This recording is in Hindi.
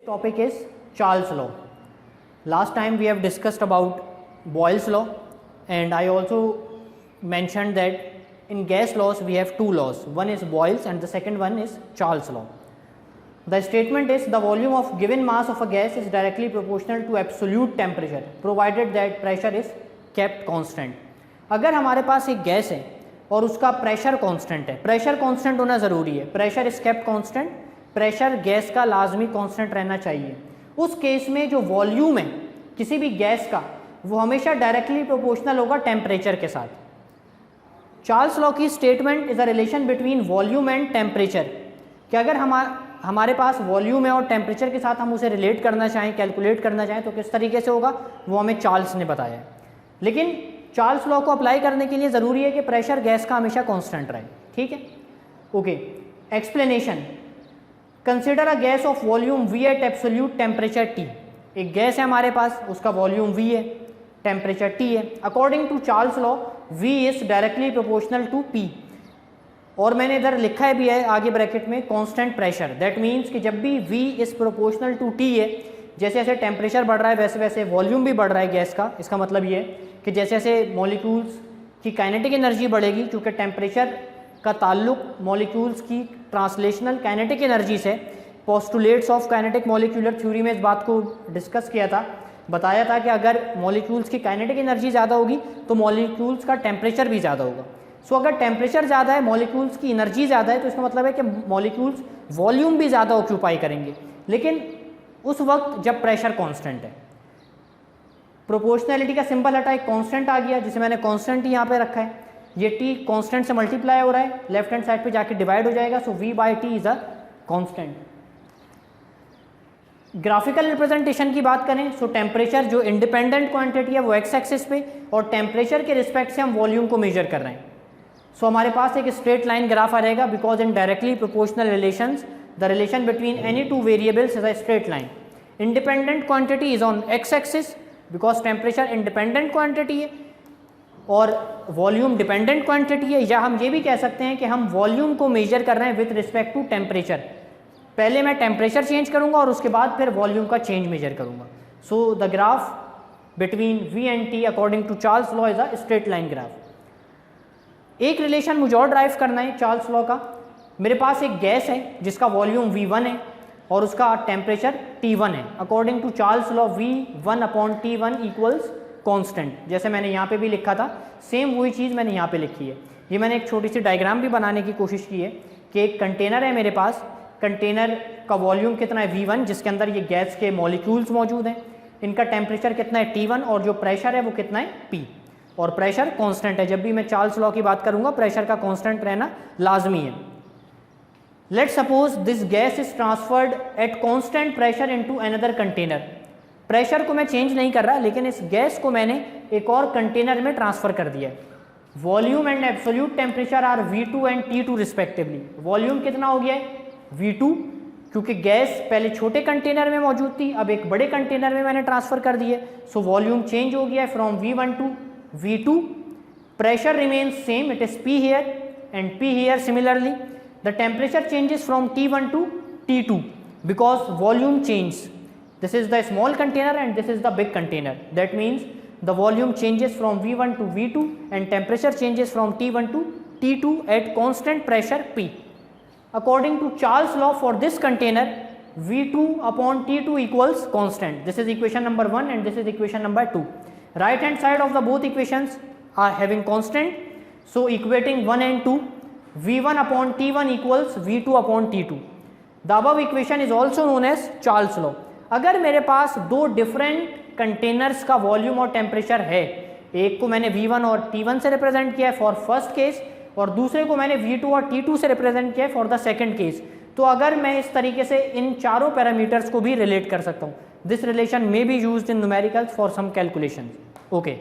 Topic is Charles law. Last time we have discussed about Boyle's law, and I also mentioned that in gas laws we have two laws. One is Boyle's and the second one is Charles law. The statement is the volume of given mass of a gas is directly proportional to absolute temperature provided that pressure is kept constant. अगर हमारे पास एक गैस है और उसका प्रेशर कांस्टेंट है, प्रेशर कांस्टेंट होना ज़रूरी है, pressure is kept constant, pressure gas का लाजमी कांस्टेंट रहना चाहिए। उस केस में जो वॉल्यूम है किसी भी गैस का वो हमेशा डायरेक्टली प्रोपोर्शनल होगा टेम्परेचर के साथ। चार्ल्स लॉ की statement is a relation between volume and temperature, कि अगर हमारे पास वॉल्यूम है और टेम्परेचर के साथ हम उसे रिलेट करना चाहें, कैलकुलेट करना चाहें तो किस तरीके से होगा वो हमें चार्ल्स ने बताया। लेकिन चार्ल्स लॉ को अप्लाई करने के लिए ज़रूरी है कि प्रेशर गैस का हमेशा कांस्टेंट रहे। ठीक है, okay. Explanation, consider a gas of volume V at absolute temperature T। एक गैस है हमारे पास, उसका वॉल्यूम V है, टेम्परेचर T है। According to Charles law V is directly proportional to P, और मैंने इधर लिखा है भी है आगे ब्रैकेट में कांस्टेंट प्रेशर। दैट मीन्स कि जब भी V is proportional to T है, जैसे जैसे टेम्परेचर बढ़ रहा है वैसे वैसे वॉल्यूम भी बढ़ रहा है गैस का। इसका मतलब ये कि जैसे जैसे मॉलिक्यूल्स की काइनेटिक एनर्जी बढ़ेगी, क्योंकि टेम्परेचर का ताल्लुक मॉलिक्यूल्स की ट्रांसलेशनल काइनेटिक एनर्जी से, postulates of kinetic molecular theory में इस बात को डिस्कस किया था, बताया था कि अगर मॉलिक्यूल्स की काइनेटिक एनर्जी ज़्यादा होगी तो मॉलिक्यूल्स का टेम्परेचर भी ज़्यादा होगा। सो अगर टेम्परेचर ज़्यादा है, मॉलिक्यूल्स की एनर्जी ज़्यादा है, तो इसका मतलब है कि मॉलिक्यूल्स वॉल्यूम भी ज़्यादा ऑक्यूपाई करेंगे, लेकिन उस वक्त जब प्रेशर कांस्टेंट है। प्रोपोर्शनैलिटी का सिंबल हटा, एक कांस्टेंट आ गया जिसे मैंने कांस्टेंट यहाँ पे रखा है। ये टी कांस्टेंट से मल्टीप्लाई हो रहा है, लेफ्ट हैंड साइड पे जाके डिवाइड हो जाएगा, सो V by T is a constant. Graphical representation की बात करें सो टेम्परेचर जो इंडिपेंडेंट क्वांटिटी है वो एक्स एक्सिस पे, और टेम्परेचर के रिस्पेक्ट से हम वॉल्यूम को मेजर कर रहे हैं। सो हमारे पास एक स्ट्रेट लाइन ग्राफ आ रहेगा, because in directly proportional relations the relation between any two variables is a straight line. Independent quantity is on x axis because temperature independent quantity है और वॉल्यूम डिपेंडेंट क्वांटिटी है, या हम ये भी कह सकते हैं कि हम वॉल्यूम को मेजर कर रहे हैं विथ रिस्पेक्ट टू टेम्परेचर। पहले मैं टेम्परेचर चेंज करूंगा और उसके बाद फिर वॉल्यूम का चेंज मेजर करूंगा। So the graph between V and T according to Charles law is a straight line graph. एक रिलेशन मुझे और ड्राइव करना है चार्ल्स लॉ का। मेरे पास एक गैस है जिसका वॉल्यूम V1 है और उसका टेम्परेचर T1 है। According to Charles law V1 upon T1 equals constant. जैसे मैंने यहाँ पे भी लिखा था, सेम वही चीज़ मैंने यहाँ पे लिखी है। ये मैंने एक छोटी सी डायग्राम भी बनाने की कोशिश की है कि एक कंटेनर है मेरे पास, कंटेनर का वॉल्यूम कितना है V1, जिसके अंदर ये गैस के मॉलिक्यूल्स मौजूद हैं, इनका टेम्परेचर कितना है T1, और जो प्रेशर है वो कितना है P, और प्रेशर कांस्टेंट है। जब भी मैं चार्ल्स लॉ की बात करूँगा प्रेशर का कांस्टेंट रहना लाजमी है। Let suppose this gas is transferred at constant pressure into another container. Pressure को मैं चेंज नहीं कर रहा, लेकिन इस गैस को मैंने एक और कंटेनर में ट्रांसफर कर दिया है। Volume and absolute temperature are V2 and T2 respectively. Volume कितना हो गया है V2, क्योंकि गैस पहले छोटे कंटेनर में मौजूद थी, अब एक बड़े कंटेनर में मैंने ट्रांसफर कर दिए, सो वॉल्यूम चेंज हो गया है from V1 to V2। Pressure remains same, it is P here and P here. Similarly the temperature changes from T1 to T2 because volume changes. This is the small container and this is the big container. That means the volume changes from V1 to V2 and temperature changes from T1 to T2 at constant pressure P. According to Charles law, for this container V2 upon T2 equals constant. This is equation number 1 and this is equation number 2. Right hand side of the both equations are having constant, so equating 1 and 2, V1 upon T1 equals V2 upon T2. The above equation is also known as Charles law. अगर मेरे पास दो डिफरेंट कंटेनर्स का वॉल्यूम और टेम्परेचर है, एक को मैंने V1 और T1 से रिप्रेजेंट किया है फॉर फर्स्ट केस, और दूसरे को मैंने V2 और T2 से रिप्रेजेंट किया है फॉर द सेकंड केस, तो अगर मैं इस तरीके से इन चारों पैरामीटर्स को भी रिलेट कर सकता हूँ, this relation may be used in numericals for some calculation. Okay.